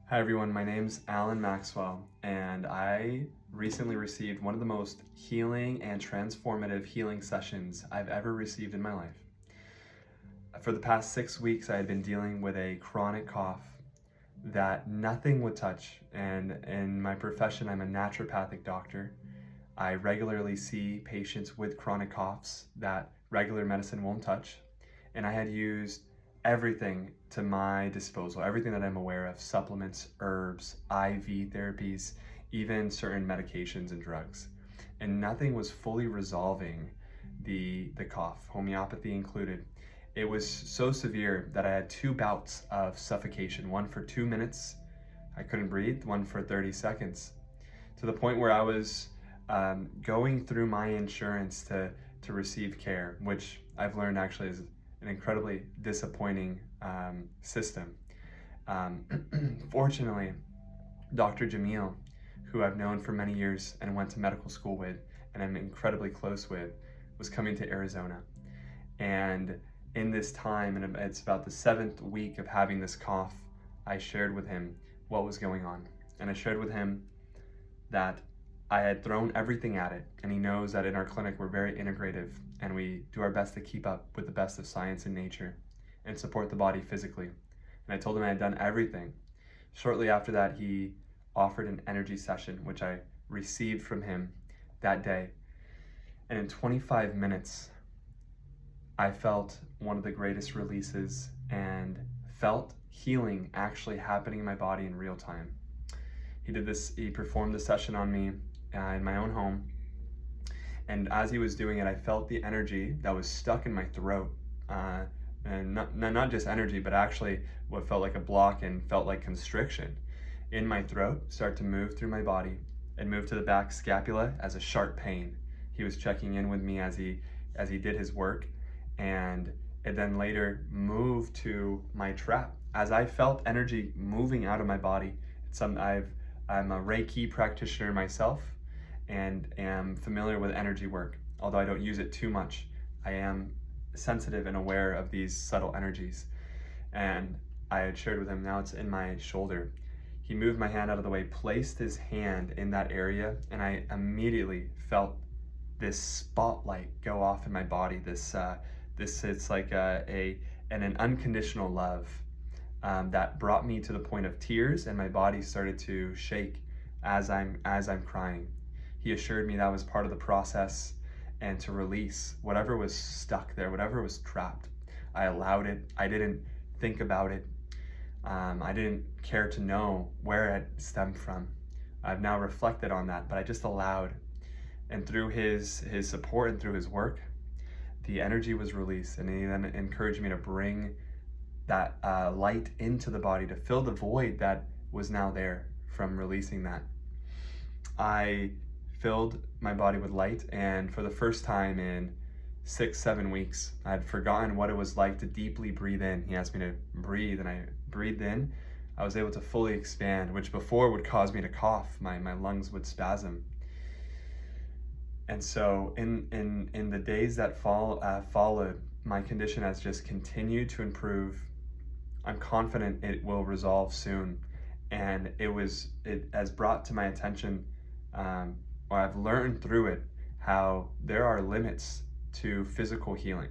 Hi everyone, my name's Maxwell, and I recently received one of the most healing and transformative healing sessions I've ever received in my life. For the past 6 weeks, I had been dealing with a chronic cough that nothing would touch, and in my profession, I'm a naturopathic doctor. I regularly see patients with chronic coughs that regular medicine won't touch, and I had used everything to my disposal, everything that I'm aware of: supplements, herbs, IV therapies, even certain medications and drugs. And nothing was fully resolving the cough, homeopathy included. It was so severe that I had 2 bouts of suffocation, one for 2 minutes, I couldn't breathe, one for 30 seconds, to the point where I was going through my insurance to receive care, which I've learned actually is an incredibly disappointing system. Fortunately, Dr. Jamil, who I've known for many years and went to medical school with, and I'm incredibly close with, was coming to Arizona. And in this time, and it's about the 7th week of having this cough, I shared with him what was going on. And I shared with him that I had thrown everything at it, and he knows that in our clinic we're very integrative and we do our best to keep up with the best of science and nature and support the body physically. And I told him I had done everything. Shortly after that, he offered an energy session, which I received from him that day. And in 25 minutes, I felt one of the greatest releases and felt healing actually happening in my body in real time. He performed the session on me in my own home. And as he was doing it, I felt the energy that was stuck in my throat. And not just energy, but actually what felt like a block and felt like constriction in my throat start to move through my body and move to the back scapula as a sharp pain. He was checking in with me as he did his work, and it then later moved to my trap. As I felt energy moving out of my body, I'm a Reiki practitioner myself and am familiar with energy work. Although I don't use it too much, I am sensitive and aware of these subtle energies. And I had shared with him, now it's in my shoulder. He moved my hand out of the way, placed his hand in that area, and I immediately felt this spotlight go off in my body. It's like an unconditional love that brought me to the point of tears, and my body started to shake as I'm crying. He assured me that was part of the process, and to release whatever was stuck there, whatever was trapped. I allowed it. I didn't think about it. I didn't care to know where it stemmed from. I've now reflected on that, but I just allowed. And through his support and through his work, the energy was released, and he then encouraged me to bring that light into the body to fill the void that was now there from releasing that. I filled my body with light, and for the first time in 6-7 weeks, I had forgotten what it was like to deeply breathe in. He asked me to breathe, and I breathed in. I was able to fully expand, which before would cause me to cough. My lungs would spasm. And so in the days that followed, my condition has just continued to improve. I'm confident it will resolve soon. And it has brought to my attention, or I've learned through it, how there are limits to physical healing.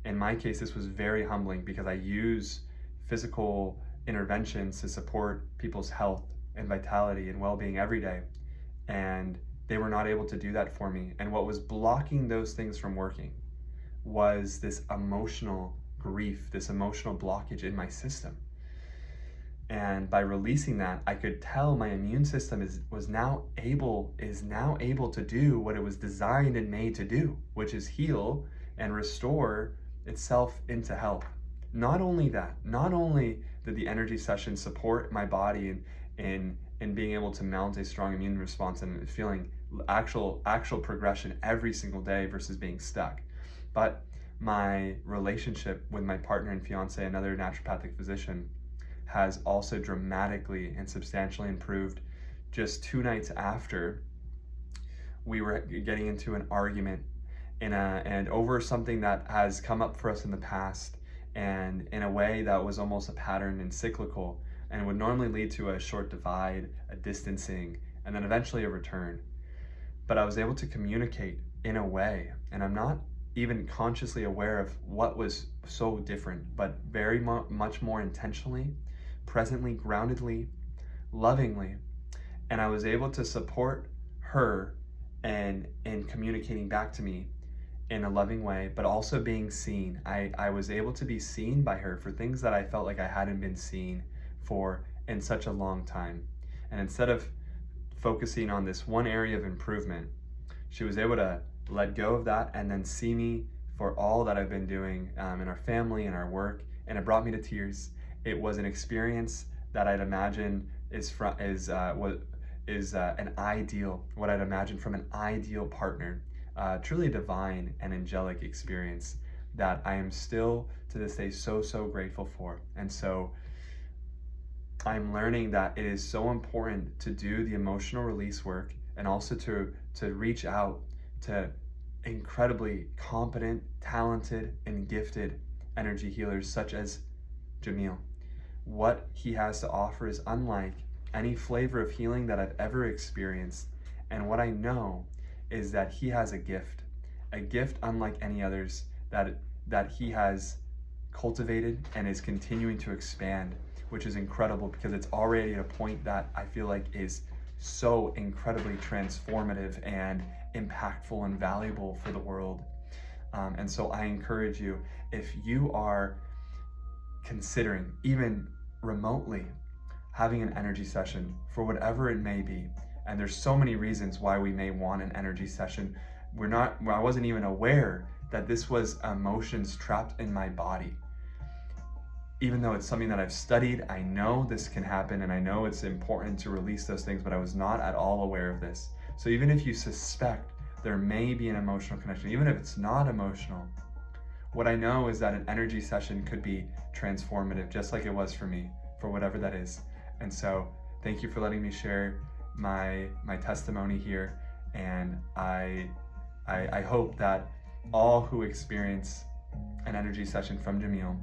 In my case, this was very humbling because I use physical interventions to support people's health and vitality and well-being every day. And they were not able to do that for me. And what was blocking those things from working was this emotional grief, this emotional blockage in my system. And by releasing that, I could tell my immune system is now able to do what it was designed and made to do, which is heal and restore itself into health. Not only did the energy session support my body in being able to mount a strong immune response and feeling actual progression every single day versus being stuck, but my relationship with my partner and fiance, another naturopathic physician, has also dramatically and substantially improved. Just 2 nights after, we were getting into an argument and over something that has come up for us in the past, and in a way that was almost a pattern and cyclical. and would normally lead to a short divide, a distancing, and then eventually a return. But I was able to communicate in a way, and I'm not even consciously aware of what was so different, but very much more intentionally, presently, groundedly, lovingly. And I was able to support her and in communicating back to me in a loving way, but also being seen. I was able to be seen by her for things that I felt like I hadn't been seen for in such a long time. And instead of focusing on this one area of improvement, she was able to let go of that and then see me for all that I've been doing in our family and our work, and it brought me to tears. It was an experience that I'd imagine is an ideal, what I'd imagine from an ideal partner, truly divine and angelic experience that I am still to this day so grateful for. And so I'm learning that it is so important to do the emotional release work, and also to reach out to incredibly competent, talented, and gifted energy healers such as Jamil. What he has to offer is unlike any flavor of healing that I've ever experienced. And what I know is that he has a gift unlike any others that he has cultivated and is continuing to expand, which is incredible because it's already at a point that I feel like is so incredibly transformative and impactful and valuable for the world. And so I encourage you, if you are considering even remotely having an energy session for whatever it may be, and there's so many reasons why we may want an energy session. I wasn't even aware that this was emotions trapped in my body. Even though it's something that I've studied, I know this can happen, and I know it's important to release those things, but I was not at all aware of this. So even if you suspect there may be an emotional connection, even if it's not emotional, what I know is that an energy session could be transformative, just like it was for me, for whatever that is. And so thank you for letting me share my testimony here, and I hope that all who experience an energy session from Jamil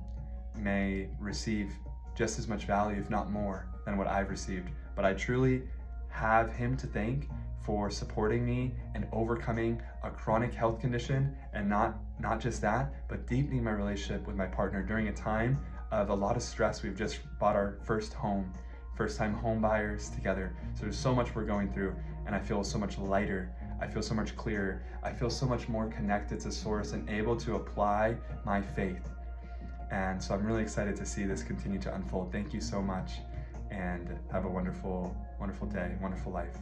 may receive just as much value, if not more, than what I've received. But I truly have him to thank for supporting me and overcoming a chronic health condition, and not just that, but deepening my relationship with my partner during a time of a lot of stress. We've just bought our first time home buyers together. So there's so much we're going through, and I feel so much lighter. I feel so much clearer. I feel so much more connected to Source and able to apply my faith. And so I'm really excited to see this continue to unfold. Thank you so much, and have a wonderful, wonderful day, wonderful life.